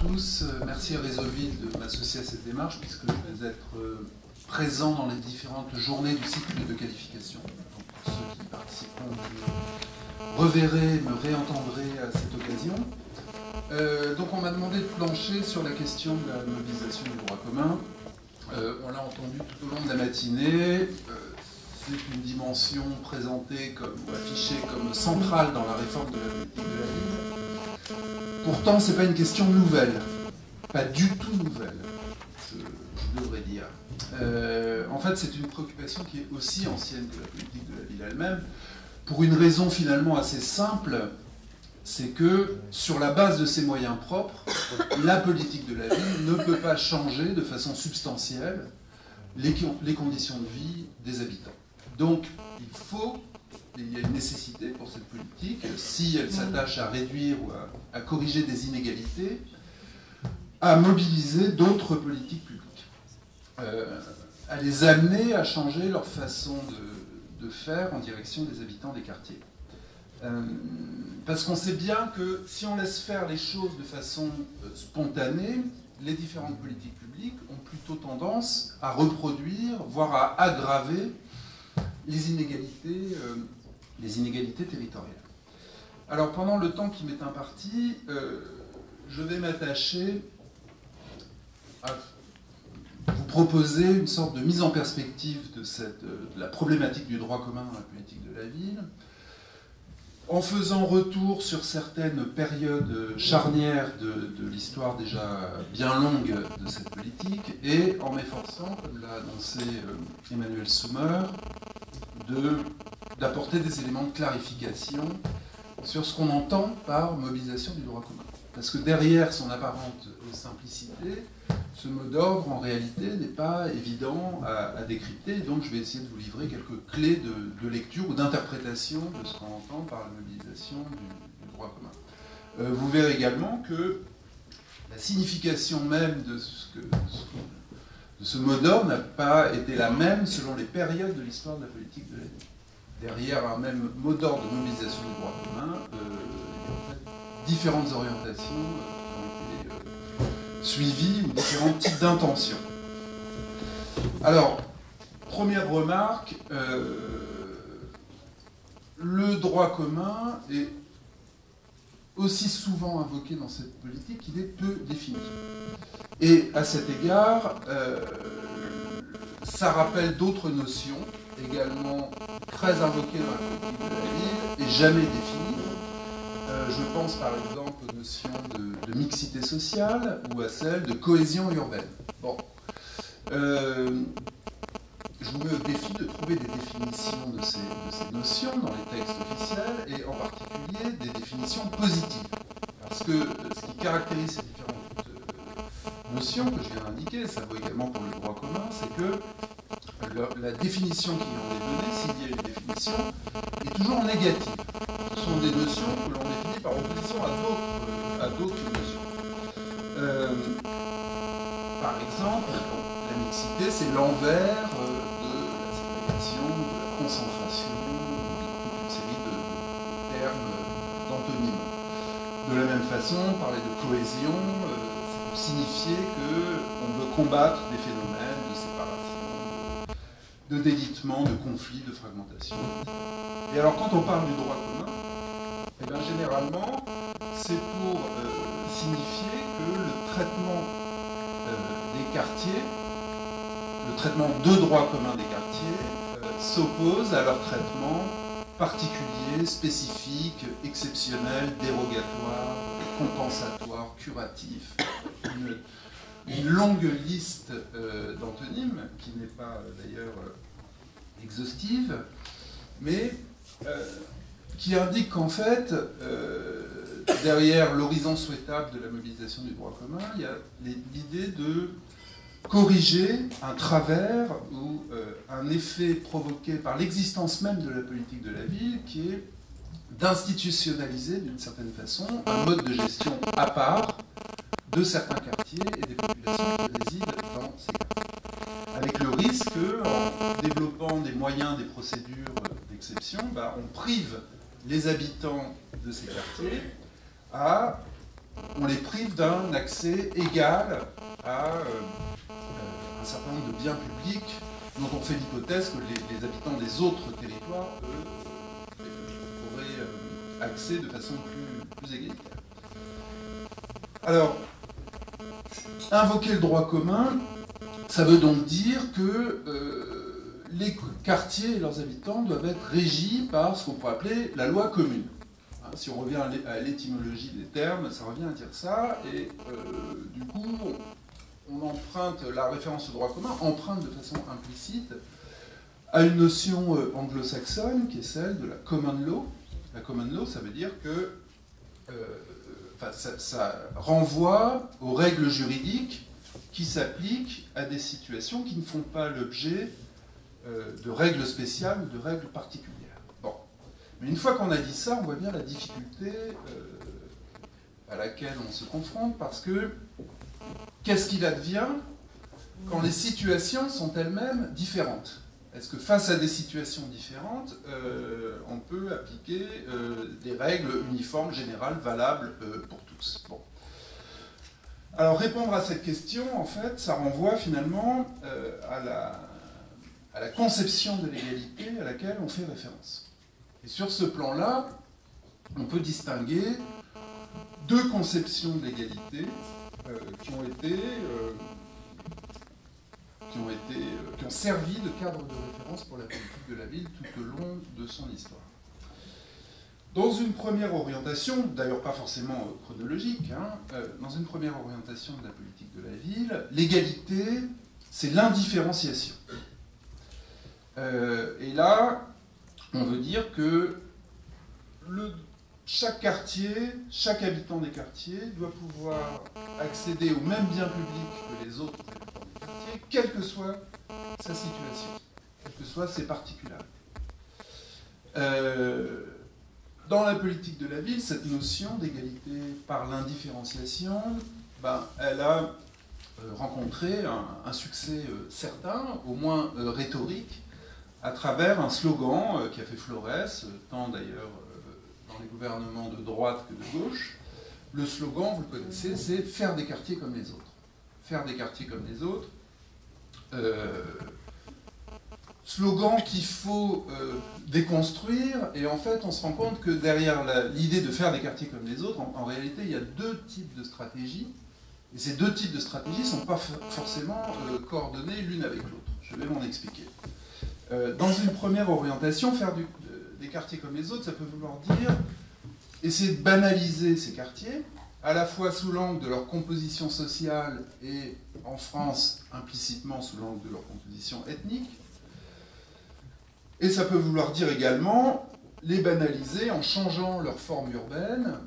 tous. Merci à Réseauville de m'associer à cette démarche puisque je vais être présent dans les différentes journées du cycle de qualification. Donc, pour ceux qui participeront, vous reverrez, me réentendrez à cette occasion. Donc on m'a demandé de plancher sur la question de la mobilisation du droit commun. On l'a entendu tout au long de la matinée. C'est une dimension présentée comme, ou affichée comme centrale dans la réforme de la politique de la ville. Pourtant, ce n'est pas une question nouvelle. Pas du tout nouvelle, je devrais dire. En fait, c'est une préoccupation qui est aussi ancienne que la politique de la ville elle-même, pour une raison finalement assez simple, c'est que, sur la base de ses moyens propres, la politique de la ville ne peut pas changer de façon substantielle les conditions de vie des habitants. Donc, il y a une nécessité pour cette politique, si elle s'attache à réduire ou à corriger des inégalités, à mobiliser d'autres politiques publiques, à les amener à changer leur façon de faire en direction des habitants des quartiers. Parce qu'on sait bien que si on laisse faire les choses de façon spontanée, les différentes politiques publiques ont plutôt tendance à reproduire, voire à aggraver les inégalités territoriales. Alors pendant le temps qui m'est imparti, je vais m'attacher à vous proposer une sorte de mise en perspective de la problématique du droit commun dans la politique de la ville, en faisant retour sur certaines périodes charnières de l'histoire déjà bien longue de cette politique, et en m'efforçant, comme l'a annoncé Emmanuel Sommer, d'apporter des éléments de clarification sur ce qu'on entend par mobilisation du droit commun. Parce que derrière son apparente simplicité, ce mot d'ordre, en réalité, n'est pas évident à décrypter. Donc je vais essayer de vous livrer quelques clés de lecture ou d'interprétation de ce qu'on entend par la mobilisation du droit commun. Vous verrez également que la signification même de ce mot d'ordre n'a pas été la même selon les périodes de l'histoire de la politique de la ville. Derrière un même mot d'ordre de mobilisation du droit commun, il y a en fait différentes orientations qui ont été suivies ou différents types d'intentions. Alors, première remarque, le droit commun est aussi souvent invoqué dans cette politique qu'il est peu défini. Et à cet égard, ça rappelle d'autres notions, également très invoquées dans la politique de la ville et jamais définies. Je pense par exemple aux notions de mixité sociale ou à celle de cohésion urbaine. Bon. Je vous mets au défi de trouver des définitions de ces notions dans les textes officiels et en particulier des définitions positives. Parce que ce qui caractérise ces différentes notions que je viens d'indiquer, ça vaut également pour le droit commun, c'est que la définition qui en est donnée, s'il y a une définition, est toujours négative. Ce sont des notions que l'on définit par opposition à d'autres notions. Par exemple, la mixité, c'est l'envers de la ségrégation, de la concentration, toute une série de termes, d'antonymes. De la même façon, parler de cohésion, c'est pour signifier qu'on veut combattre des phénomènes de séparation, de délitement, de conflit, de fragmentation. Et alors, quand on parle du droit commun, eh bien, généralement, c'est pour signifier que le traitement des quartiers, le traitement de droit commun des quartiers, s'oppose à leur traitement particulier, spécifique, exceptionnel, dérogatoire, compensatoire, curatif. Une longue liste d'antonymes, qui n'est pas d'ailleurs exhaustive, mais qui indique qu'en fait, derrière l'horizon souhaitable de la mobilisation du droit commun, il y a l'idée de corriger un travers ou un effet provoqué par l'existence même de la politique de la ville, qui est d'institutionnaliser d'une certaine façon un mode de gestion à part de certains quartiers et des populations qui résident dans ces quartiers. Avec le risque qu'en développant des moyens, des procédures d'exception, on prive les habitants de ces quartiers à on les prive d'un accès égal à un certain nombre de biens publics dont on fait l'hypothèse que les habitants des autres territoires, eux, auraient accès de façon plus égalitaire. Alors, invoquer le droit commun, ça veut donc dire que les quartiers et leurs habitants doivent être régis par ce qu'on pourrait appeler la loi commune. Hein, si on revient à l'étymologie des termes, ça revient à dire ça, et du coup, on emprunte, la référence au droit commun emprunte de façon implicite à une notion anglo-saxonne qui est celle de la common law. La common law, ça veut dire que ça renvoie aux règles juridiques qui s'appliquent à des situations qui ne font pas l'objet de règles spéciales ou de règles particulières. Bon. Mais une fois qu'on a dit ça, on voit bien la difficulté à laquelle on se confronte, parce que qu'est-ce qu'il advient quand les situations sont elles-mêmes différentes? Est-ce que face à des situations différentes, on peut appliquer des règles uniformes, générales, valables pour tous? Bon. Alors répondre à cette question, en fait, ça renvoie finalement à la conception de l'égalité à laquelle on fait référence. Et sur ce plan-là, on peut distinguer deux conceptions de l'égalité qui ont servi de cadre de référence pour la politique de la ville tout au long de son histoire. Dans une première orientation, d'ailleurs pas forcément chronologique, dans une première orientation de la politique de la ville, l'égalité, c'est l'indifférenciation. Et là, on veut dire que chaque quartier, chaque habitant des quartiers doit pouvoir accéder aux mêmes biens publics que les autres habitants des quartiers, quelle que soit sa situation, quelles que soient ses particularités. Dans la politique de la ville, cette notion d'égalité par l'indifférenciation, elle a rencontré un succès certain, au moins rhétorique, à travers un slogan qui a fait florès, tant d'ailleurs dans les gouvernements de droite que de gauche. Le slogan, vous le connaissez, c'est « faire des quartiers comme les autres ». Faire des quartiers comme les autres. Slogan qu'il faut déconstruire, et en fait on se rend compte que derrière l'idée de faire des quartiers comme les autres, en réalité il y a deux types de stratégies, et ces deux types de stratégies ne sont pas forcément coordonnées l'une avec l'autre. Je vais m'en expliquer. Dans une première orientation, faire des quartiers comme les autres, ça peut vouloir dire essayer de banaliser ces quartiers, à la fois sous l'angle de leur composition sociale et, en France, implicitement sous l'angle de leur composition ethnique. Et ça peut vouloir dire également les banaliser en changeant leur forme urbaine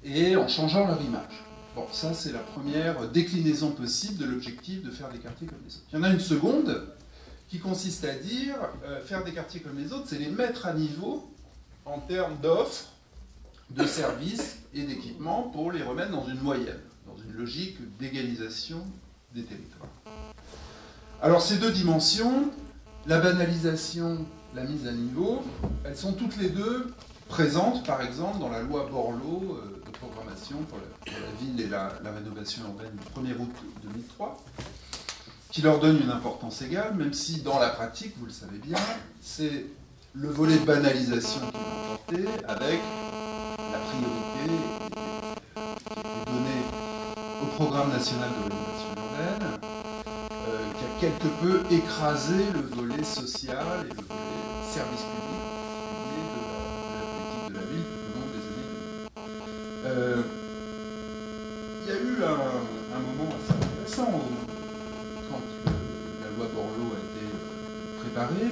et en changeant leur image. Bon, ça c'est la première déclinaison possible de l'objectif de faire des quartiers comme les autres. Il y en a une seconde qui consiste à dire faire des quartiers comme les autres, c'est les mettre à niveau en termes d'offres, de services et d'équipements pour les remettre dans une moyenne, dans une logique d'égalisation des territoires. Alors ces deux dimensions, la banalisation, la mise à niveau, elles sont toutes les deux présentes, par exemple, dans la loi Borloo de programmation pour la ville et la rénovation urbaine du 1er août 2003, qui leur donne une importance égale, même si dans la pratique, vous le savez bien, c'est le volet de banalisation qui est emporté avec la priorité qui est donnée au programme national de rénovation urbaine, qui a quelque peu écrasé le volet social et le volet service public de la politique de la ville tout au long des années 2000. Il y a eu un moment assez intéressant quand la loi Borloo a été préparée.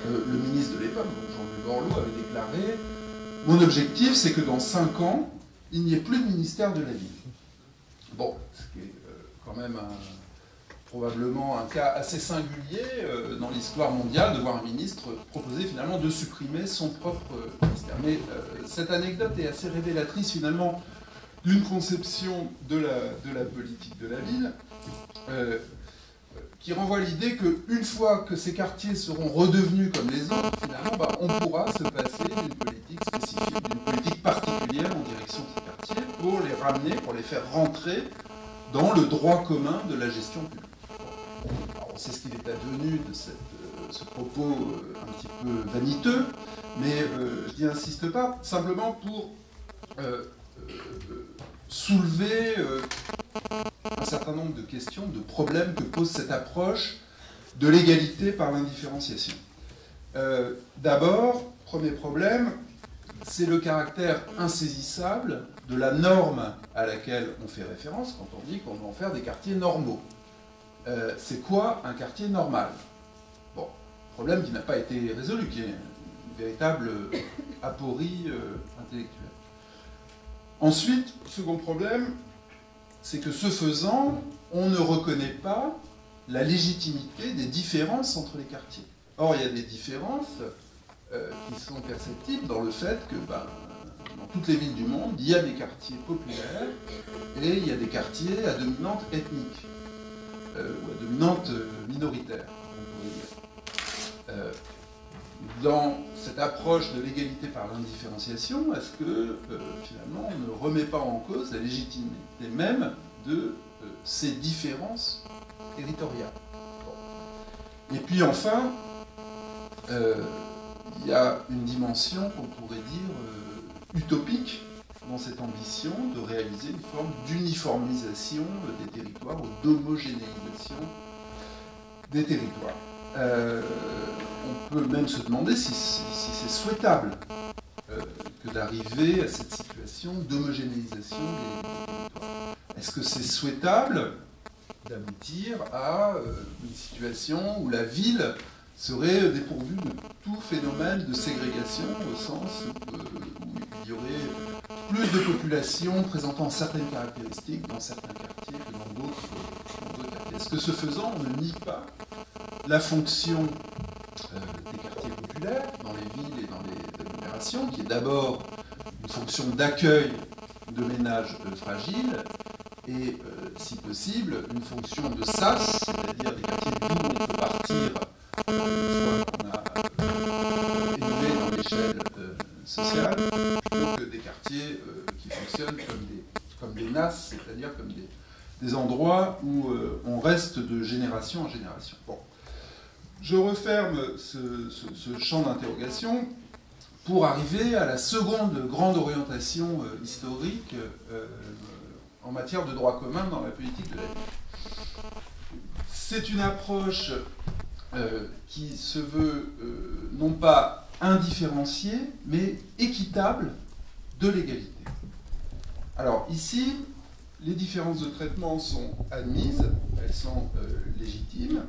Le ministre de l'époque, Jean-Louis Borloo, avait déclaré « Mon objectif, c'est que dans 5 ans, il n'y ait plus de ministère de la ville. » Bon, ce qui est quand même probablement un cas assez singulier dans l'histoire mondiale de voir un ministre proposer finalement de supprimer son propre ministère. Mais cette anecdote est assez révélatrice finalement d'une conception de la politique de la ville qui renvoie à l'idée qu'une fois que ces quartiers seront redevenus comme les autres, finalement, on pourra se passer d'une politique spécifique, d'une politique particulière en direction de ces quartiers. pour les ramener, pour les faire rentrer dans le droit commun de la gestion publique. Alors, on sait ce qu'il est advenu de ce propos un petit peu vaniteux, mais je n'y insiste pas, simplement pour soulever un certain nombre de questions, de problèmes que pose cette approche de l'égalité par l'indifférenciation. D'abord, premier problème, c'est le caractère insaisissable de la norme à laquelle on fait référence quand on dit qu'on va en faire des quartiers normaux. C'est quoi un quartier normal? Bon, problème qui n'a pas été résolu, qui est une véritable aporie intellectuelle. Ensuite, second problème, c'est que ce faisant, on ne reconnaît pas la légitimité des différences entre les quartiers. Or, il y a des différences qui sont perceptibles dans le fait que dans toutes les villes du monde, il y a des quartiers populaires et il y a des quartiers à dominante ethnique, ou à dominante minoritaire, on pourrait dire. Dans cette approche de l'égalité par l'indifférenciation, est-ce que finalement on ne remet pas en cause la légitimité même de ces différences territoriales? Bon. Et puis enfin, il y a une dimension qu'on pourrait dire utopique dans cette ambition de réaliser une forme d'uniformisation des territoires ou d'homogénéisation des territoires. On peut même se demander si c'est souhaitable que d'arriver à cette situation d'homogénéisation des territoires. Est-ce que c'est souhaitable d'aboutir à une situation où la ville serait dépourvue de tout phénomène de ségrégation, au sens où il y aurait plus de populations présentant certaines caractéristiques dans certains quartiers que dans d'autres quartiers? Est-ce que ce faisant, on ne nie pas la fonction des quartiers populaires dans les villes et dans les agglomérations, qui est d'abord une fonction d'accueil de ménages fragiles et, si possible, une fonction de sas, c'est-à-dire des quartiers d'où on peut partir une fois qu'on a élevé dans l'échelle sociale, plutôt que des quartiers qui fonctionnent comme des nasses, c'est-à-dire comme des endroits où on reste de génération en génération. Bon. Je referme ce champ d'interrogation pour arriver à la seconde grande orientation historique en matière de droit commun dans la politique de la ville. C'est une approche qui se veut non pas indifférenciée, mais équitable de l'égalité. Alors ici, les différences de traitement sont admises, elles sont légitimes,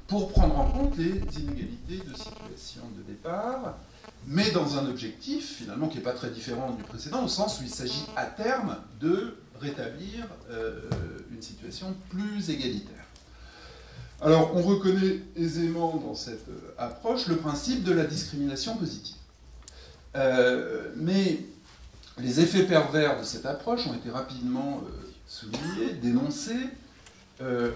pour prendre en compte les inégalités de situation de départ, mais dans un objectif, finalement, qui n'est pas très différent du précédent, au sens où il s'agit à terme de rétablir une situation plus égalitaire. Alors, on reconnaît aisément dans cette approche le principe de la discrimination positive. Mais les effets pervers de cette approche ont été rapidement soulignés, dénoncés,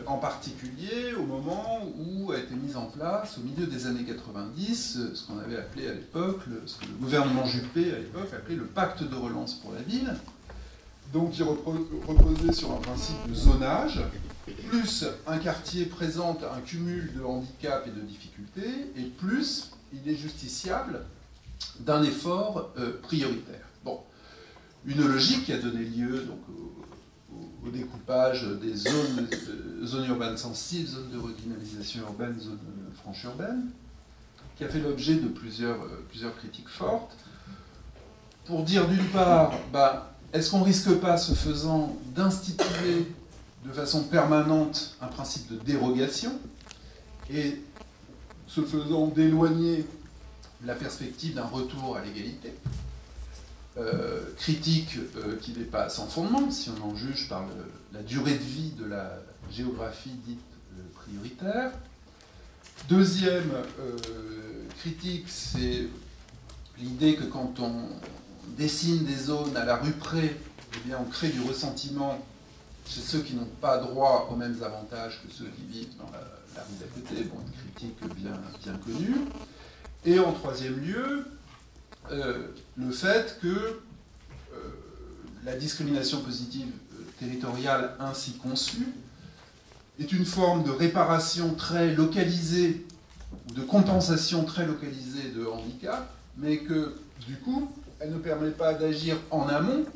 en particulier au moment où a été mis en place, au milieu des années 90, ce qu'on avait appelé à l'époque, ce que le gouvernement Juppé à l'époque appelait le pacte de relance pour la ville, donc qui reposait sur un principe de zonage, plus un quartier présente un cumul de handicaps et de difficultés, et plus il est justiciable d'un effort prioritaire. Bon, une logique qui a donné lieu donc, au découpage des zones urbaines sensibles, zones de redynamisation urbaine, zones franches urbaines, qui a fait l'objet de plusieurs critiques fortes, pour dire d'une part, est-ce qu'on ne risque pas, ce faisant, d'instituer de façon permanente un principe de dérogation, et ce faisant d'éloigner la perspective d'un retour à l'égalité, critique qui n'est pas sans fondement, si on en juge par la durée de vie de la géographie dite prioritaire. Deuxième critique, c'est l'idée que quand on dessine des zones à la rue près, eh bien on crée du ressentiment chez ceux qui n'ont pas droit aux mêmes avantages que ceux qui vivent dans la rue d'à côté. Bon, une critique bien connue. Et en troisième lieu, le fait que la discrimination positive territoriale ainsi conçue est une forme de réparation très localisée ou de compensation très localisée de handicap, mais que, du coup, elle ne permet pas d'agir en amont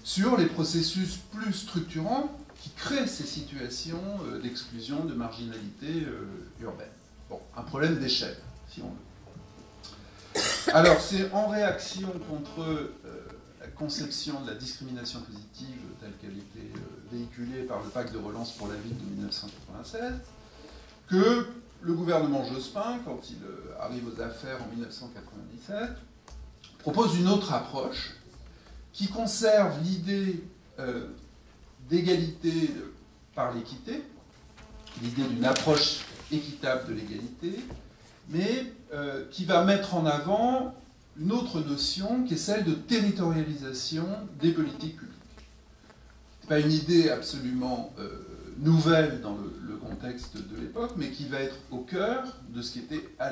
sur les processus plus structurants qui créent ces situations d'exclusion, de marginalité urbaine. Bon, un problème d'échelle, si on veut. Alors, c'est en réaction contre la conception de la discrimination positive telle qu'elle était véhiculée par le pacte de relance pour la ville de 1996 que le gouvernement Jospin, quand il arrive aux affaires en 1997, propose une autre approche qui conserve l'idée d'égalité par l'équité, l'idée d'une approche équitable de l'égalité, mais qui va mettre en avant une autre notion qui est celle de territorialisation des politiques publiques. Ce n'est pas une idée absolument nouvelle dans le contexte de l'époque, mais qui va être au cœur de ce qui était à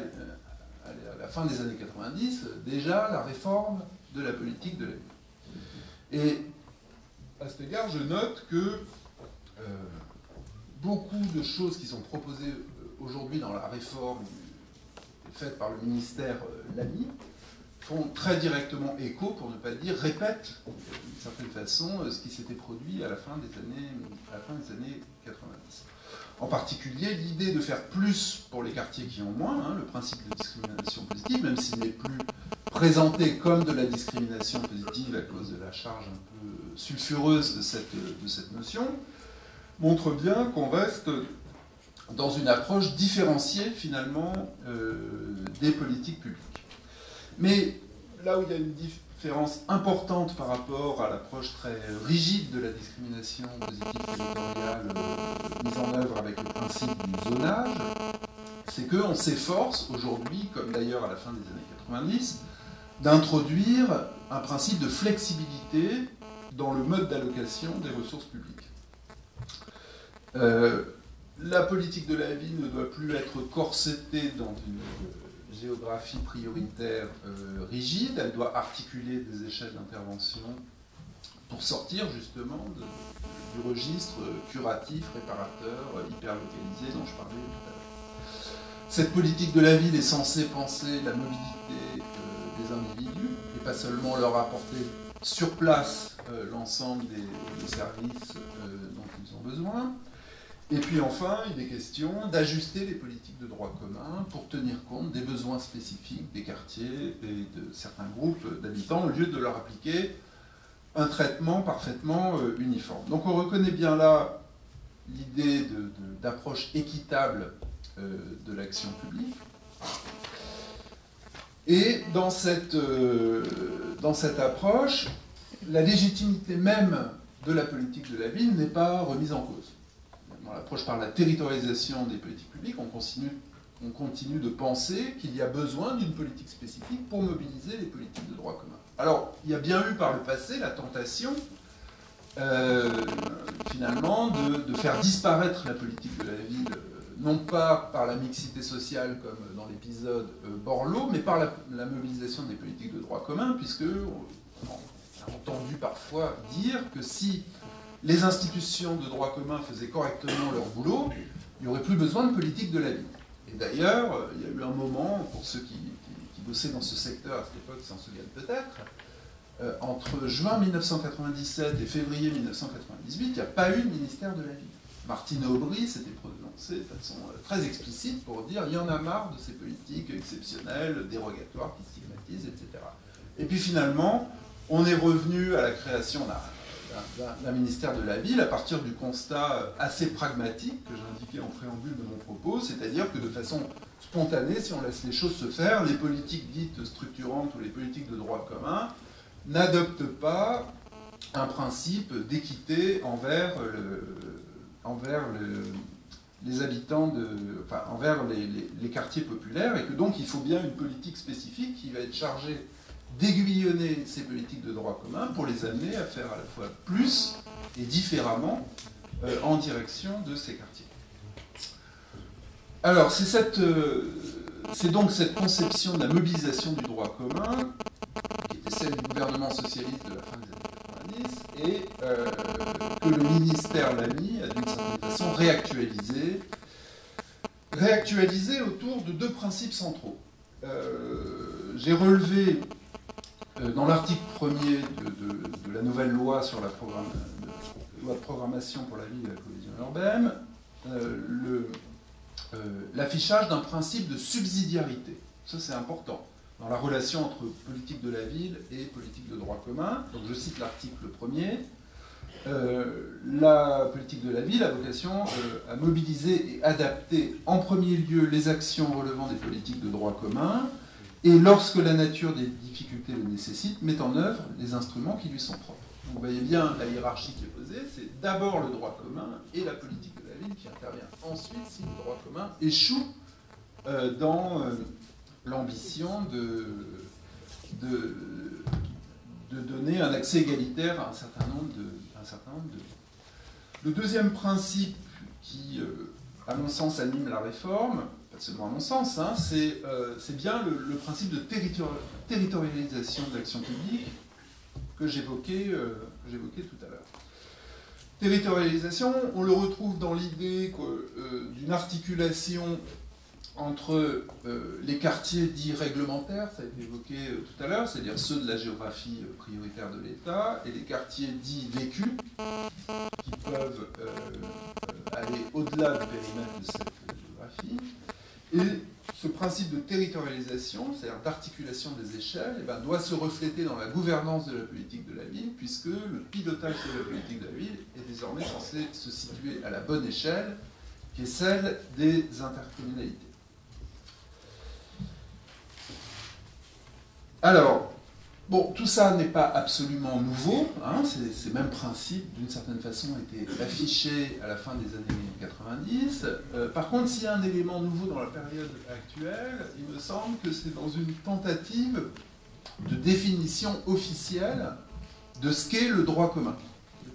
la fin des années 90, déjà la réforme de la politique de la ville. Et à cet égard, je note que beaucoup de choses qui sont proposées aujourd'hui dans la réforme faite par le ministère Lamy font très directement écho, pour ne pas dire répètent d'une certaine façon ce qui s'était produit à la fin des années 90. En particulier, l'idée de faire plus pour les quartiers qui ont moins, hein, le principe de discrimination positive, même s'il n'est plus présenté comme de la discrimination positive à cause de la charge un peu sulfureuse de cette notion, montre bien qu'on reste dans une approche différenciée finalement des politiques publiques. Mais là où il y a une différence importante par rapport à l'approche très rigide de la discrimination positive territoriale mise en œuvre avec le principe du zonage, c'est qu'on s'efforce aujourd'hui, comme d'ailleurs à la fin des années 90, d'introduire un principe de flexibilité dans le mode d'allocation des ressources publiques. La politique de la ville ne doit plus être corsetée dans une géographie prioritaire rigide, elle doit articuler des échelles d'intervention pour sortir justement du registre curatif, réparateur, hyper-localisé dont je parlais tout à l'heure. Cette politique de la ville est censée penser la mobilité des individus et pas seulement leur apporter sur place l'ensemble des services dont ils ont besoin. Et puis enfin, il est question d'ajuster les politiques de droit commun pour tenir compte des besoins spécifiques des quartiers et de certains groupes d'habitants, au lieu de leur appliquer un traitement parfaitement uniforme. Donc on reconnaît bien là l'idée d'approche équitable de l'action publique. Et dans cette approche, la légitimité même de la politique de la ville n'est pas remise en cause. Dans l'approche par la territorialisation des politiques publiques, on continue de penser qu'il y a besoin d'une politique spécifique pour mobiliser les politiques de droit commun. Alors, il y a bien eu par le passé la tentation, finalement, de faire disparaître la politique de la ville, non pas par la mixité sociale comme dans l'épisode Borloo, mais par la mobilisation des politiques de droit commun, puisque on a entendu parfois dire que si les institutions de droit commun faisaient correctement leur boulot, il n'y aurait plus besoin de politique de la ville. Et d'ailleurs, il y a eu un moment, pour ceux qui bossaient dans ce secteur à cette époque s'en souviennent peut-être, entre juin 1997 et février 1998, il n'y a pas eu de ministère de la ville. Martine Aubry s'était prononcée de façon très explicite pour dire il y en a marre de ces politiques exceptionnelles, dérogatoires, qui stigmatisent, etc. Et puis finalement, on est revenu à la création d'un ministère de la ville à partir du constat assez pragmatique que j'indiquais en préambule de mon propos, c'est-à-dire que de façon spontanée, si on laisse les choses se faire, les politiques dites structurantes ou les politiques de droit commun n'adoptent pas un principe d'équité envers les habitants, envers les quartiers populaires, et que donc il faut bien une politique spécifique qui va être chargée d'aiguillonner ces politiques de droit commun pour les amener à faire à la fois plus et différemment en direction de ces quartiers. Alors, c'est donc cette conception de la mobilisation du droit commun, qui était celle du gouvernement socialiste de la fin des années exercice et que le ministère Lamy a d'une certaine façon réactualisé autour de deux principes centraux. J'ai relevé dans l'article 1er de la nouvelle loi sur la loi de programmation pour la ville et la cohésion urbaine l'affichage d'un principe de subsidiarité. Ça, c'est important dans la relation entre politique de la ville et politique de droit commun. Donc, je cite l'article 1er. La politique de la ville a vocation à mobiliser et adapter en premier lieu les actions relevant des politiques de droit commun et, lorsque la nature des difficultés le nécessite, met en œuvre les instruments qui lui sont propres. Donc, vous voyez bien la hiérarchie qui est posée, c'est d'abord le droit commun et la politique de la ville qui intervient ensuite si le droit commun échoue dans l'ambition de donner un accès égalitaire à un certain nombre de Le deuxième principe qui, à mon sens, anime la réforme, pas seulement à mon sens, hein, c'est bien le principe de territorialisation de l'action publique que j'évoquais tout à l'heure. Territorialisation, on le retrouve dans l'idée d'une articulation entre les quartiers dits réglementaires, ça a été évoqué tout à l'heure, c'est-à-dire ceux de la géographie prioritaire de l'État, et les quartiers dits vécus, qui peuvent aller au-delà du périmètre de cette géographie. Et ce principe de territorialisation, c'est-à-dire d'articulation des échelles, eh ben, doit se refléter dans la gouvernance de la politique de la ville, puisque le pilotage de la politique de la ville est désormais censé se situer à la bonne échelle, qui est celle des intercommunalités. Alors, bon, tout ça n'est pas absolument nouveau, hein, ces mêmes principes, d'une certaine façon, étaient affichés à la fin des années 90. Par contre, s'il y a un élément nouveau dans la période actuelle, il me semble que c'est dans une tentative de définition officielle de ce qu'est le droit commun.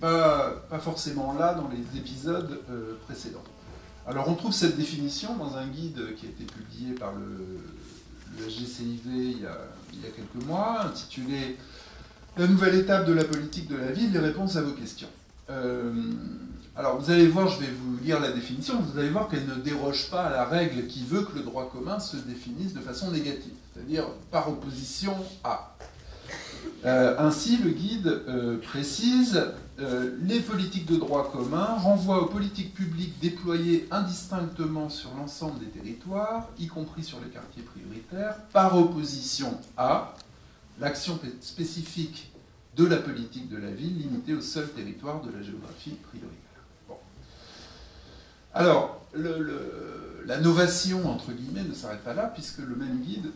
Pas forcément là dans les épisodes précédents. Alors, on trouve cette définition dans un guide qui a été publié par le GCIV il y a quelques mois, intitulé « La nouvelle étape de la politique de la ville, les réponses à vos questions ». Alors, vous allez voir, je vais vous lire la définition, vous allez voir qu'elle ne déroge pas à la règle qui veut que le droit commun se définisse de façon négative, c'est-à-dire par opposition à. Ainsi, le guide précise les politiques de droit commun renvoient aux politiques publiques déployées indistinctement sur l'ensemble des territoires, y compris sur les quartiers prioritaires, par opposition à l'action spécifique de la politique de la ville limitée au seul territoire de la géographie prioritaire. Bon. Alors, la novation, entre guillemets, ne s'arrête pas là, puisque le même guide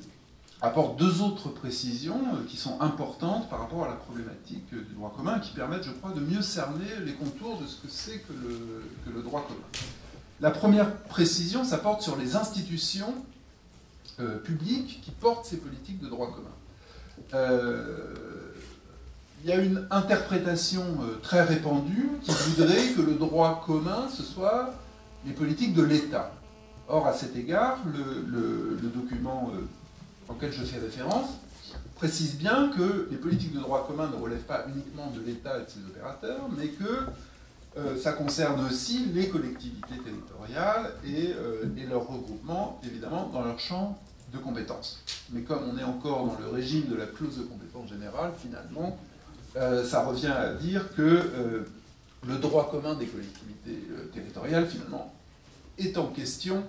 apporte deux autres précisions qui sont importantes par rapport à la problématique du droit commun et qui permettent, je crois, de mieux cerner les contours de ce que c'est que le droit commun. La première précision, ça porte sur les institutions publiques qui portent ces politiques de droit commun. Il y a une interprétation très répandue qui voudrait que le droit commun, ce soit les politiques de l'État. Or, à cet égard, le document auquel je fais référence, précise bien que les politiques de droit commun ne relèvent pas uniquement de l'État et de ses opérateurs, mais que ça concerne aussi les collectivités territoriales et leur regroupement, évidemment, dans leur champ de compétences. Mais comme on est encore dans le régime de la clause de compétence générale, finalement, ça revient à dire que le droit commun des collectivités territoriales, finalement, est en question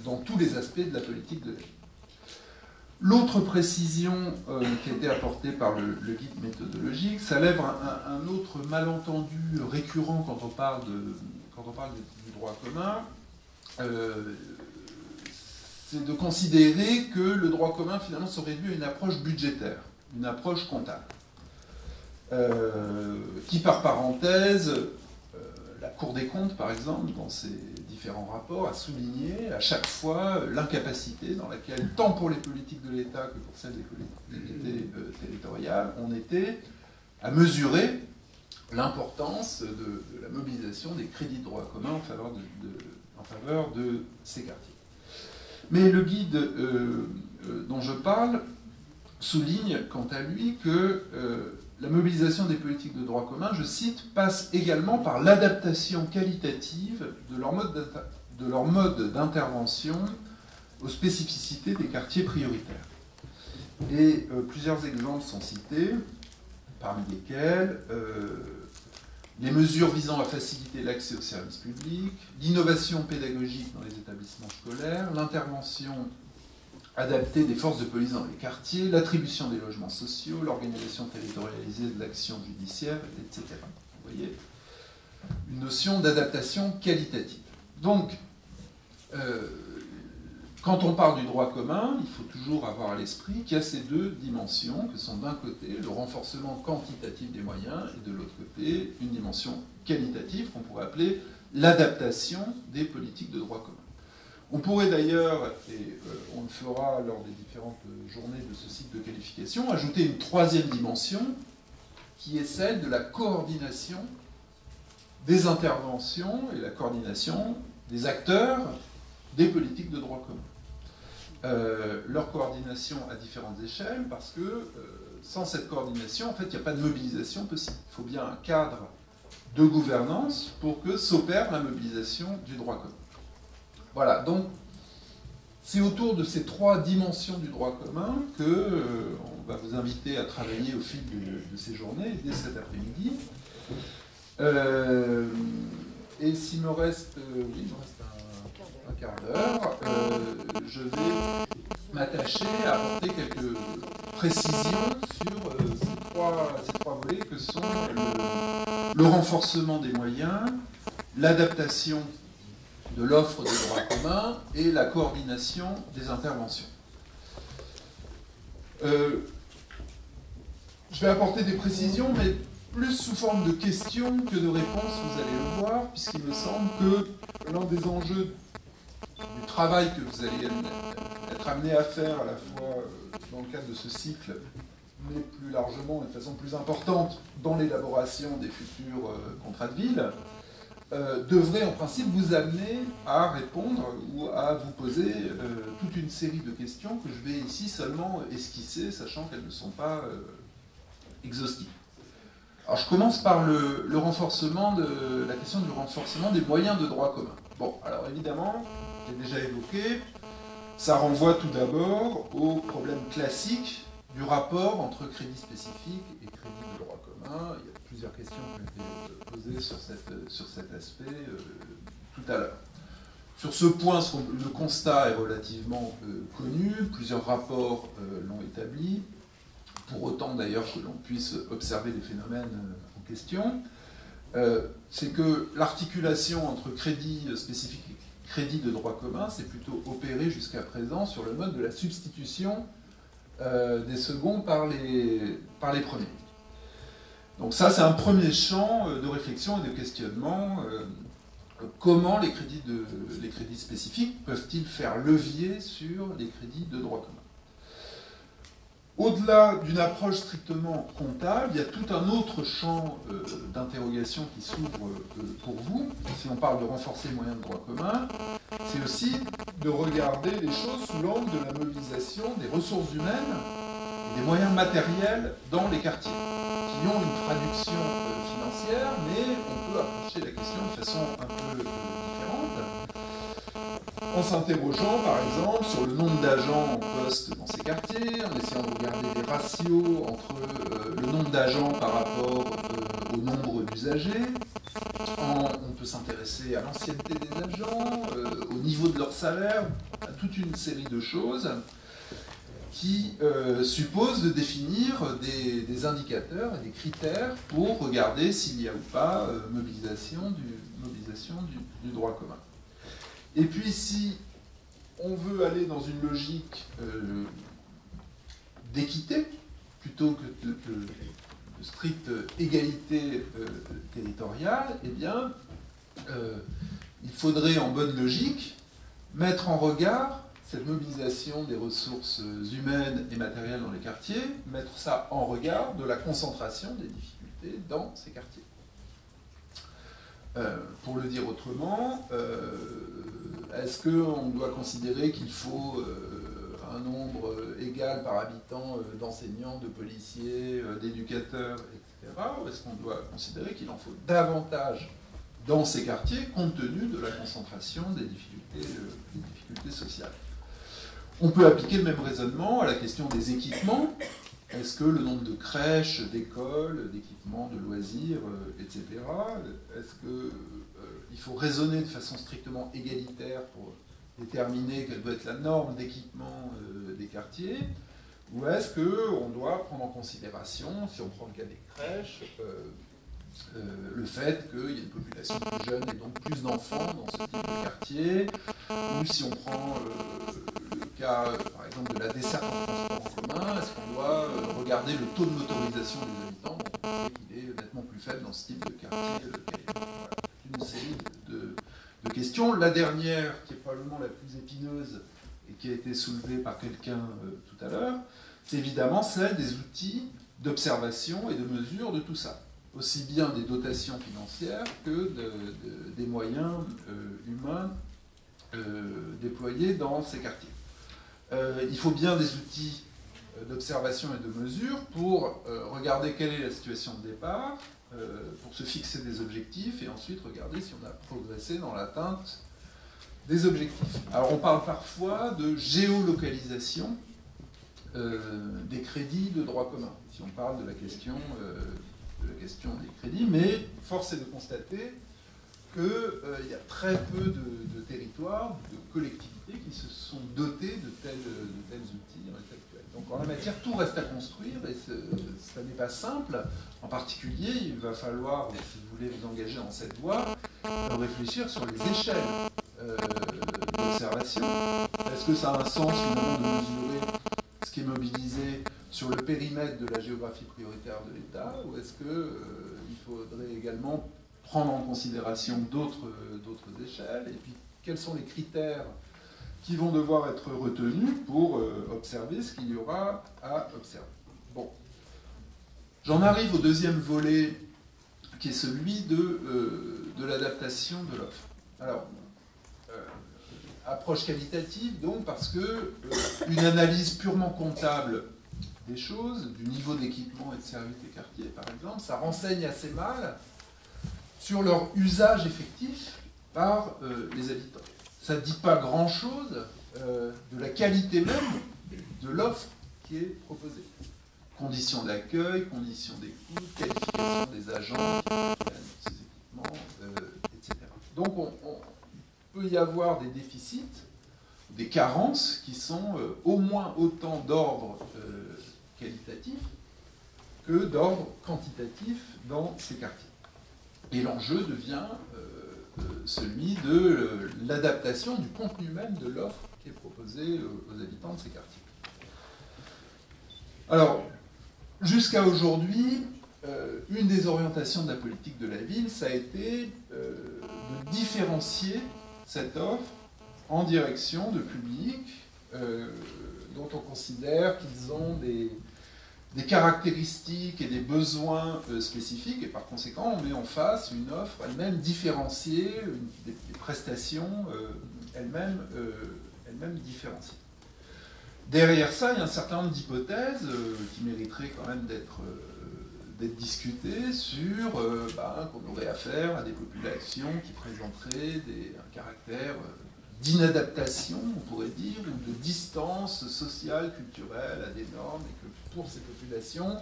dans tous les aspects de la politique de l'État. L'autre précision qui a été apportée par le guide méthodologique, ça lève un autre malentendu récurrent quand on parle du droit commun, c'est de considérer que le droit commun finalement se réduit à une approche budgétaire, une approche comptable, qui par parenthèse, la Cour des comptes par exemple, dans ses différents rapports, a souligné à chaque fois l'incapacité dans laquelle, tant pour les politiques de l'État que pour celles des collectivités territoriales, on était à mesurer l'importance de la mobilisation des crédits de droit commun en faveur de ces quartiers. Mais le guide dont je parle souligne, quant à lui, que la mobilisation des politiques de droit commun, je cite, passe également par l'adaptation qualitative de leur mode d'intervention aux spécificités des quartiers prioritaires. Et plusieurs exemples sont cités, parmi lesquels les mesures visant à faciliter l'accès aux services publics, l'innovation pédagogique dans les établissements scolaires, l'intervention adaptée des forces de police dans les quartiers, l'attribution des logements sociaux, l'organisation territorialisée de l'action judiciaire, etc. Vous voyez, une notion d'adaptation qualitative. Donc, quand on parle du droit commun, il faut toujours avoir à l'esprit qu'il y a ces deux dimensions, que sont d'un côté le renforcement quantitatif des moyens, et de l'autre côté une dimension qualitative qu'on pourrait appeler l'adaptation des politiques de droit commun. On pourrait d'ailleurs, et on le fera lors des différentes journées de ce cycle de qualification, ajouter une troisième dimension, qui est celle de la coordination des interventions et la coordination des acteurs des politiques de droit commun. Leur coordination à différentes échelles, parce que sans cette coordination, en fait, il n'y a pas de mobilisation possible. Il faut bien un cadre de gouvernance pour que s'opère la mobilisation du droit commun. Voilà, donc c'est autour de ces trois dimensions du droit commun qu'on va vous inviter à travailler au fil de ces journées, dès cet après-midi. Et s'il me reste, un quart d'heure, je vais m'attacher à apporter quelques précisions sur ces trois volets que sont le renforcement des moyens, l'adaptation de l'offre de droit commun et la coordination des interventions. Je vais apporter des précisions, mais plus sous forme de questions que de réponses, vous allez le voir, puisqu'il me semble que l'un des enjeux du travail que vous allez être amené à faire à la fois dans le cadre de ce cycle, mais plus largement et de façon plus importante dans l'élaboration des futurs contrats de ville, devrait en principe vous amener à répondre ou à vous poser toute une série de questions que je vais ici seulement esquisser, sachant qu'elles ne sont pas exhaustives. Alors je commence par le renforcement la question du renforcement des moyens de droit commun. Bon, alors évidemment, j'ai déjà évoqué, ça renvoie tout d'abord au problème classique du rapport entre crédit spécifique et crédit de droit commun. Il y a plusieurs questions qui ont été posées sur cet aspect tout à l'heure. Sur ce point, le constat est relativement connu, plusieurs rapports l'ont établi, pour autant d'ailleurs que l'on puisse observer les phénomènes en question. C'est que l'articulation entre crédit spécifique et crédit de droit commun s'est plutôt opérée jusqu'à présent sur le mode de la substitution des seconds par les premiers. Donc ça, c'est un premier champ de réflexion et de questionnement. Comment les crédits spécifiques peuvent-ils faire levier sur les crédits de droit commun? Au-delà d'une approche strictement comptable, il y a tout un autre champ d'interrogation qui s'ouvre pour vous. Si on parle de renforcer les moyens de droit commun, c'est aussi de regarder les choses sous l'angle de la mobilisation des ressources humaines et des moyens matériels dans les quartiers, qui ont une traduction financière, mais on peut approcher la question de façon un peu différente, en s'interrogeant par exemple sur le nombre d'agents en poste dans ces quartiers, en essayant de regarder les ratios entre le nombre d'agents par rapport au nombre d'usagers. On peut s'intéresser à l'ancienneté des agents, au niveau de leur salaire, à toute une série de choses qui supposent de définir des indicateurs et des critères pour regarder s'il y a ou pas mobilisation du droit commun. Et puis si on veut aller dans une logique d'équité, plutôt que de stricte égalité territoriale, eh bien, il faudrait en bonne logique mettre en regard cette mobilisation des ressources humaines et matérielles dans les quartiers, mettre ça en regard de la concentration des difficultés dans ces quartiers. Pour le dire autrement, est-ce qu'on doit considérer qu'il faut un nombre égal par habitant d'enseignants, de policiers, d'éducateurs, etc. Ou est-ce qu'on doit considérer qu'il en faut davantage dans ces quartiers, compte tenu de la concentration des difficultés sociales? On peut appliquer le même raisonnement à la question des équipements. Est-ce que le nombre de crèches, d'écoles, d'équipements, de loisirs, etc., est-ce qu'il faut raisonner de façon strictement égalitaire pour déterminer quelle doit être la norme d'équipement des quartiers? Ou est-ce qu'on doit prendre en considération, si on prend le cas des crèches, le fait qu'il y ait une population plus jeune et donc plus d'enfants dans ce type de quartier, ou si on prend le cas, par exemple, de la desserte en transport en commun, est-ce qu'on doit regarder le taux de motorisation des habitants? Bon, on sait qu'il est nettement plus faible dans ce type de quartier. Voilà, une série de questions. La dernière, qui est probablement la plus épineuse et qui a été soulevée par quelqu'un tout à l'heure, c'est évidemment celle des outils d'observation et de mesure de tout ça, aussi bien des dotations financières que des moyens humains déployés dans ces quartiers. Il faut bien des outils d'observation et de mesure pour regarder quelle est la situation de départ, pour se fixer des objectifs et ensuite regarder si on a progressé dans l'atteinte des objectifs. Alors on parle parfois de géolocalisation des crédits de droit commun, si on parle de la question des crédits, mais force est de constater qu'il y a très peu de territoires, de collectivités qui se sont dotés de tels outils en l'état actuel. Donc en la matière, tout reste à construire et ça n'est pas simple. En particulier, il va falloir, si vous voulez vous engager dans cette voie, réfléchir sur les échelles d'observation. Est-ce que ça a un sens finalement de mesurer ce qui est mobilisé sur le périmètre de la géographie prioritaire de l'État, ou est-ce qu'il faudrait également prendre en considération d'autres échelles, et puis quels sont les critères qui vont devoir être retenus pour observer ce qu'il y aura à observer. Bon. J'en arrive au deuxième volet, qui est celui de l'adaptation de l'offre. Alors, approche qualitative, donc, parce que une analyse purement comptable des choses, du niveau d'équipement et de service des quartiers, par exemple, ça renseigne assez mal sur leur usage effectif par les habitants. Ça ne dit pas grand-chose de la qualité même de l'offre qui est proposée. Conditions d'accueil, conditions d'écoute, qualification des agents qui prennent ces équipements, etc. Donc on peut y avoir des déficits, des carences qui sont au moins autant d'ordre qualitatif que d'ordre quantitatif dans ces quartiers. Et l'enjeu devient celui de l'adaptation du contenu même de l'offre qui est proposée aux habitants de ces quartiers. Alors, jusqu'à aujourd'hui, une des orientations de la politique de la ville, ça a été de différencier cette offre en direction de publics dont on considère qu'ils ont des caractéristiques et des besoins spécifiques, et par conséquent, on met en face une offre elle-même différenciée, des prestations elles-mêmes différenciées. Derrière ça, il y a un certain nombre d'hypothèses qui mériteraient quand même d'être discutées sur qu'on aurait affaire à des populations qui présenteraient un caractère d'inadaptation, on pourrait dire, ou de distance sociale, culturelle à des normes, et que pour ces populations,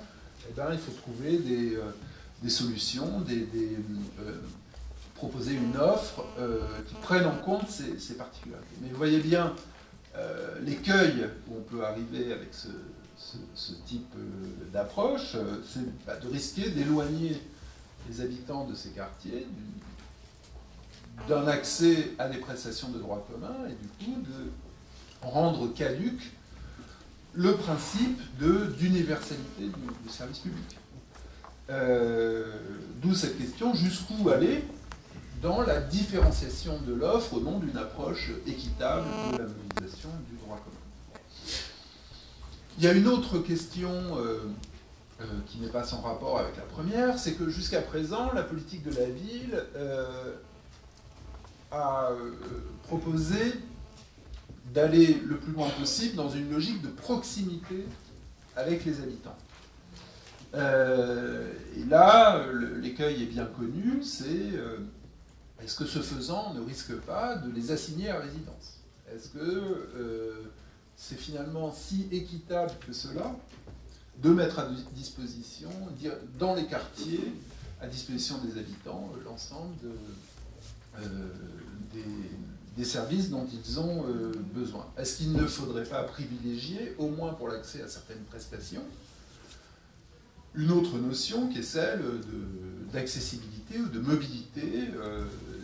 il faut trouver des solutions, proposer une offre qui prenne en compte ces particularités. Mais vous voyez bien l'écueil où on peut arriver avec ce type d'approche, c'est de risquer d'éloigner les habitants de ces quartiers d'un accès à des prestations de droit commun et du coup de rendre caduc le principe d'universalité du service public. D'où cette question, jusqu'où aller dans la différenciation de l'offre au nom d'une approche équitable de la mobilisation du droit commun. Il y a une autre question qui n'est pas sans rapport avec la première, c'est que jusqu'à présent, la politique de la ville a proposé d'aller le plus loin possible dans une logique de proximité avec les habitants. Et là, l'écueil est bien connu, c'est est-ce que ce faisant on ne risque pas de les assigner à résidence? Est-ce que c'est finalement si équitable que cela de mettre à disposition, dans les quartiers, à disposition des habitants, l'ensemble des services dont ils ont besoin? Est-ce qu'il ne faudrait pas privilégier, au moins pour l'accès à certaines prestations, une autre notion qui est celle d'accessibilité ou de mobilité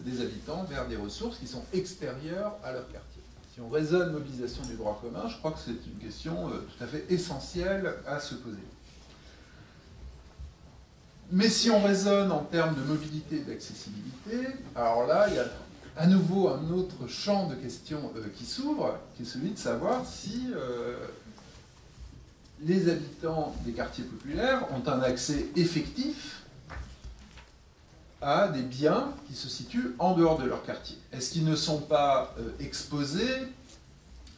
des habitants vers des ressources qui sont extérieures à leur quartier? Si on raisonne mobilisation du droit commun, je crois que c'est une question tout à fait essentielle à se poser. Mais si on raisonne en termes de mobilité et d'accessibilité, alors là, il y a à nouveau un autre champ de questions qui s'ouvre, qui est celui de savoir si les habitants des quartiers populaires ont un accès effectif à des biens qui se situent en dehors de leur quartier. Est-ce qu'ils ne sont pas exposés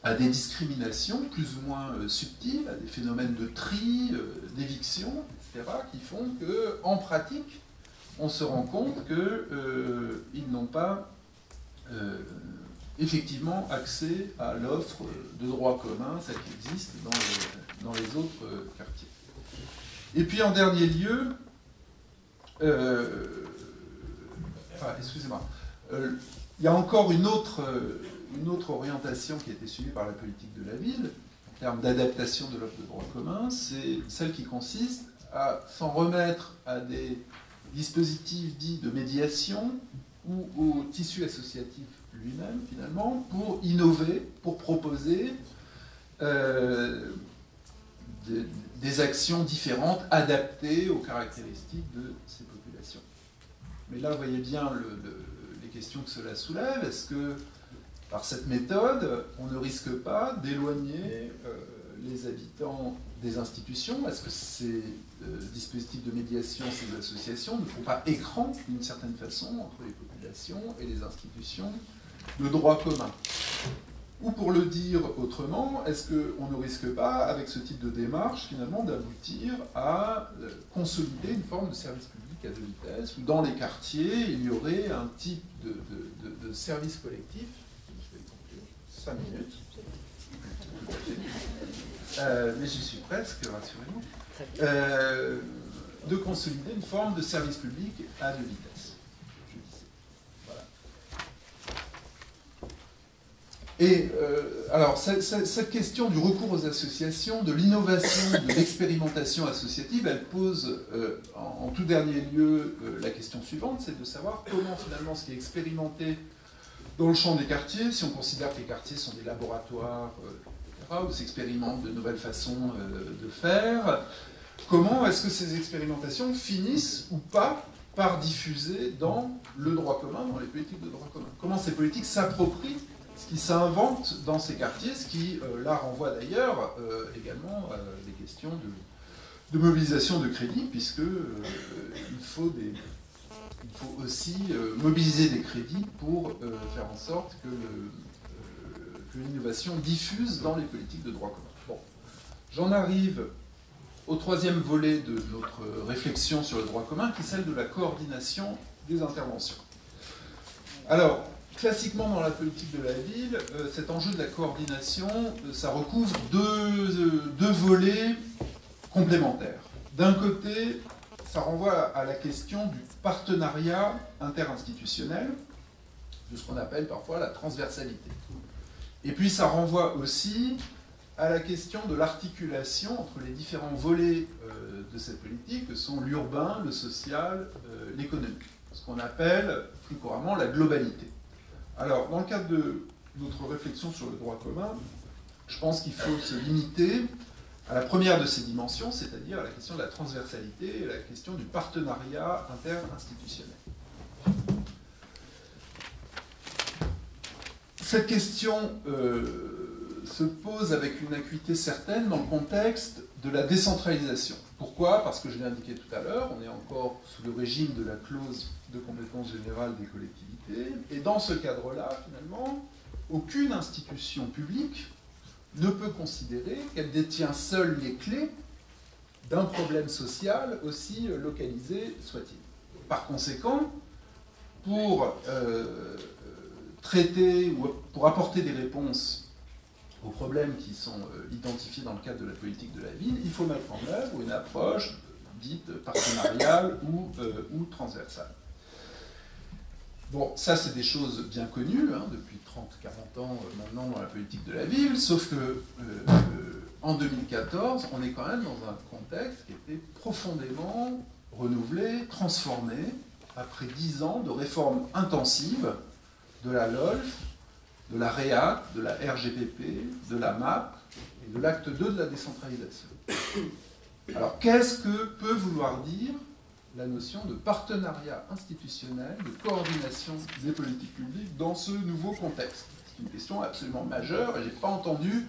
à des discriminations plus ou moins subtiles, à des phénomènes de tri, d'éviction, etc., qui font qu'en pratique, on se rend compte qu'ils n'ont pas effectivement accès à l'offre de droit commun, celle qui existe dans les autres quartiers. Et puis en dernier lieu, excusez-moi, il y a encore une autre orientation qui a été suivie par la politique de la ville, en termes d'adaptation de l'offre de droit commun, c'est celle qui consiste à s'en remettre à des dispositifs dits de médiation ou au tissu associatif lui-même, finalement, pour innover, pour proposer des actions différentes, adaptées aux caractéristiques de ces populations. Mais là, vous voyez bien les questions que cela soulève. Est-ce que, par cette méthode, on ne risque pas d'éloigner les habitants des institutions? Est-ce que ces dispositifs de médiation, ces associations ne font pas écran, d'une certaine façon, entre les populations et les institutions de droit commun? Ou pour le dire autrement, est-ce qu'on ne risque pas, avec ce type de démarche, finalement, d'aboutir à consolider une forme de service public à deux vitesses, où dans les quartiers, il y aurait un type de service collectif, je vais conclure 5 minutes, mais j'y suis presque, rassurez-vous, de consolider une forme de service public à deux vitesses. Et alors, cette question du recours aux associations, de l'innovation, de l'expérimentation associative, elle pose en tout dernier lieu la question suivante, c'est de savoir comment finalement ce qui est expérimenté dans le champ des quartiers, si on considère que les quartiers sont des laboratoires, etc., où s'expérimentent de nouvelles façons de faire, comment est-ce que ces expérimentations finissent ou pas par diffuser dans le droit commun, dans les politiques de droit commun? Comment ces politiques s'approprient ce qui s'invente dans ces quartiers, ce qui, là, renvoie d'ailleurs également à des questions de mobilisation de crédit, puisque il faut aussi mobiliser des crédits pour faire en sorte que l'innovation diffuse dans les politiques de droit commun. Bon. J'en arrive au troisième volet de notre réflexion sur le droit commun, qui est celle de la coordination des interventions. Alors, classiquement, dans la politique de la ville, cet enjeu de la coordination, ça recouvre deux volets complémentaires. D'un côté, ça renvoie à la question du partenariat interinstitutionnel, de ce qu'on appelle parfois la transversalité. Et puis, ça renvoie aussi à la question de l'articulation entre les différents volets de cette politique, que sont l'urbain, le social, l'économique. Ce qu'on appelle plus couramment la globalité. Alors, dans le cadre de notre réflexion sur le droit commun, je pense qu'il faut se limiter à la première de ces dimensions, c'est-à-dire à la question de la transversalité et à la question du partenariat interinstitutionnel. Cette question se pose avec une acuité certaine dans le contexte de la décentralisation. Pourquoi? Parce que je l'ai indiqué tout à l'heure, on est encore sous le régime de la clause de compétence générale des collectivités, et dans ce cadre-là, finalement, aucune institution publique ne peut considérer qu'elle détient seule les clés d'un problème social aussi localisé soit-il. Par conséquent, pour traiter ou pour apporter des réponses aux problèmes qui sont identifiés dans le cadre de la politique de la ville, il faut mettre en œuvre une approche dite partenariale ou transversale. Bon, ça c'est des choses bien connues, hein, depuis 30-40 ans maintenant dans la politique de la ville, sauf que en 2014, on est quand même dans un contexte qui était profondément renouvelé, transformé, après 10 ans de réformes intensives de la LOLF, de la REAC, de la RGPP, de la MAP et de l'acte 2 de la décentralisation. Alors, qu'est-ce que peut vouloir dire la notion de partenariat institutionnel, de coordination des politiques publiques dans ce nouveau contexte? C'est une question absolument majeure, et je n'ai pas entendu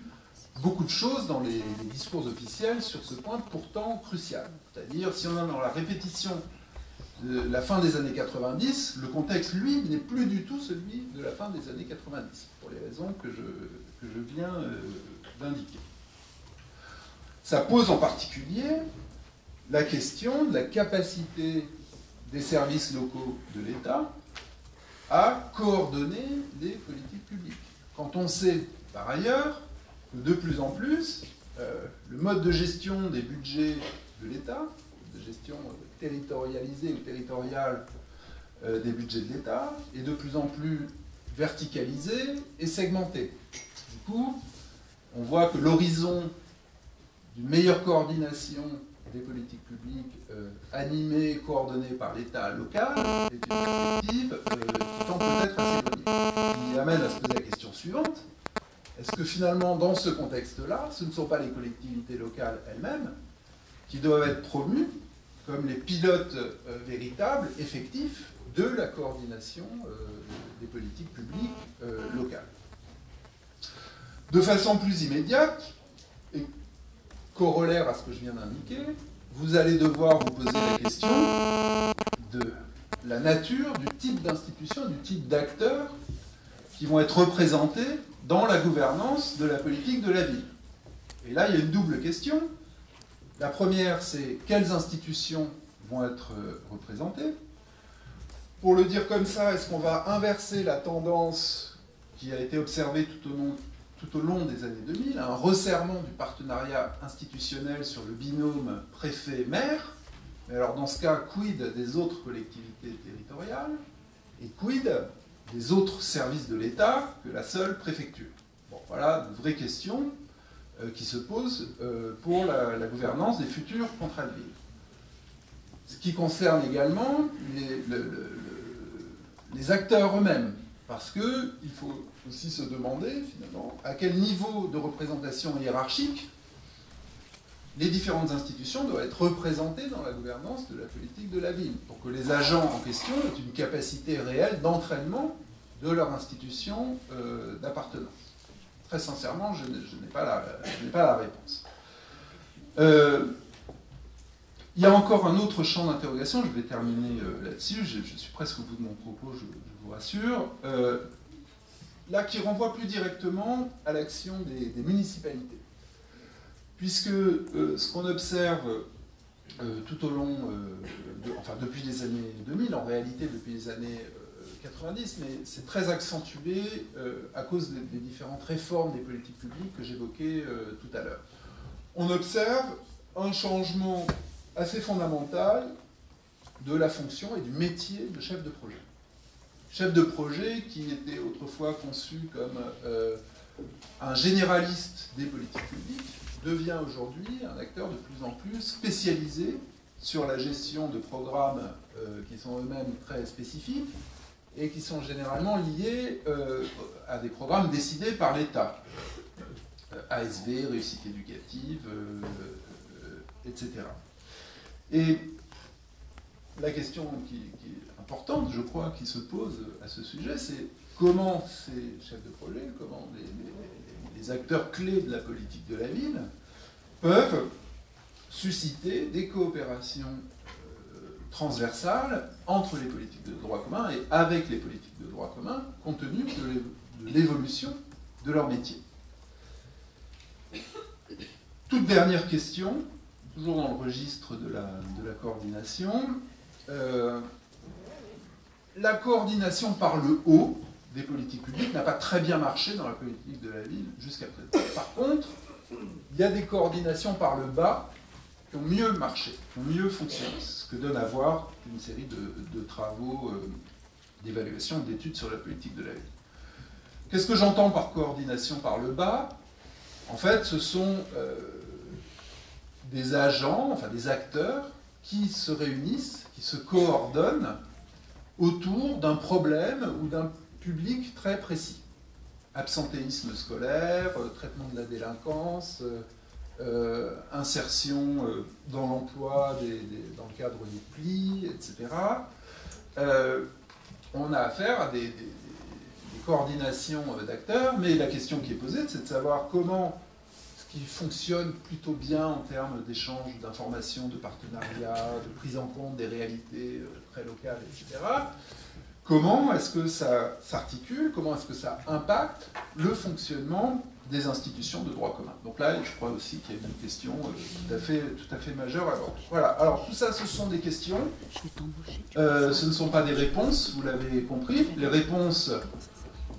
beaucoup de choses dans les discours officiels sur ce point pourtant crucial. C'est-à-dire, si on est dans la répétition de la fin des années 90, le contexte, lui, n'est plus du tout celui de la fin des années 90, pour les raisons que je viens d'indiquer. Ça pose en particulier la question de la capacité des services locaux de l'État à coordonner les politiques publiques. Quand on sait, par ailleurs, que de plus en plus, le mode de gestion des budgets de l'État, de gestion territorialisée ou territoriale des budgets de l'État, est de plus en plus verticalisé et segmenté. Du coup, on voit que l'horizon d'une meilleure coordination des politiques publiques animées, coordonnées par l'État local est une perspective qui tend peut-être à s'éloigner. Qui amène à se poser la question suivante. Est-ce que finalement, dans ce contexte-là, ce ne sont pas les collectivités locales elles-mêmes qui doivent être promues comme les pilotes véritables, effectifs, de la coordination des politiques publiques locales? De façon plus immédiate, et corollaire à ce que je viens d'indiquer, vous allez devoir vous poser la question de la nature, du type d'institution, du type d'acteurs qui vont être représentés dans la gouvernance de la politique de la ville. Et là, il y a une double question. La première, c'est quelles institutions vont être représentées? Pour le dire comme ça, est-ce qu'on va inverser la tendance qui a été observée tout au long des années 2000, un resserrement du partenariat institutionnel sur le binôme préfet-maire? Mais alors dans ce cas, quid des autres collectivités territoriales et quid des autres services de l'État que la seule préfecture? Bon, voilà une vraie question qui se pose pour la gouvernance des futurs contrats de ville. Ce qui concerne également les acteurs eux-mêmes, parce qu'il faut aussi se demander, finalement, à quel niveau de représentation hiérarchique les différentes institutions doivent être représentées dans la gouvernance de la politique de la ville, pour que les agents en question aient une capacité réelle d'entraînement de leur institution d'appartenance. Très sincèrement, je n'ai pas la réponse. Il y a encore un autre champ d'interrogation, je vais terminer là-dessus, je suis presque au bout de mon propos, je vous rassure, là qui renvoie plus directement à l'action des municipalités. Puisque ce qu'on observe tout au long, enfin depuis les années 2000, en réalité depuis les années 90, mais c'est très accentué à cause des différentes réformes des politiques publiques que j'évoquais tout à l'heure. On observe un changement assez fondamental de la fonction et du métier de chef de projet. Chef de projet qui était autrefois conçu comme un généraliste des politiques publiques devient aujourd'hui un acteur de plus en plus spécialisé sur la gestion de programmes qui sont eux-mêmes très spécifiques et qui sont généralement liés à des programmes décidés par l'État. ASV, réussite éducative, etc. Et la question qui est importante, je crois, qui se pose à ce sujet, c'est comment ces chefs de projet, comment les acteurs clés de la politique de la ville peuvent susciter des coopérations transversales entre les politiques de droit commun et avec les politiques de droit commun, compte tenu de l'évolution de leur métier. Toute dernière question, toujours dans le registre de la coordination. La coordination par le haut des politiques publiques n'a pas très bien marché dans la politique de la ville jusqu'à présent. Par contre, il y a des coordinations par le bas qui ont mieux marché, qui ont mieux fonctionné, ce que donne à voir une série de travaux d'évaluation, d'études sur la politique de la ville. Qu'est-ce que j'entends par coordination par le bas? En fait, ce sont des agents, enfin des acteurs, qui se réunissent, qui se coordonnent autour d'un problème ou d'un public très précis. Absentéisme scolaire, traitement de la délinquance, insertion dans l'emploi dans le cadre des plis, etc. On a affaire à des coordinations d'acteurs, mais la question qui est posée, c'est de savoir comment ce qui fonctionne plutôt bien en termes d'échange d'informations, de partenariat, de prise en compte des réalités très locales, etc. Comment est-ce que ça s'articule, comment est-ce que ça impacte le fonctionnement des institutions de droit commun. Donc là, je crois aussi qu'il y a une question tout à fait majeure à voir. Voilà, alors tout ça, ce sont des questions. Ce ne sont pas des réponses, vous l'avez compris. Les réponses,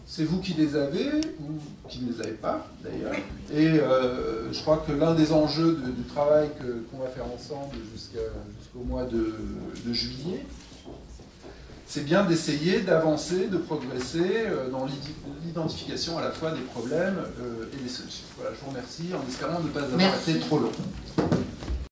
c'est vous qui les avez, ou qui ne les avez pas, d'ailleurs. Et je crois que l'un des enjeux du travail qu'on va faire ensemble jusqu'au mois de juillet, c'est bien d'essayer d'avancer, de progresser dans l'identification à la fois des problèmes et des solutions. Voilà, je vous remercie en espérant ne pas avoir été trop long.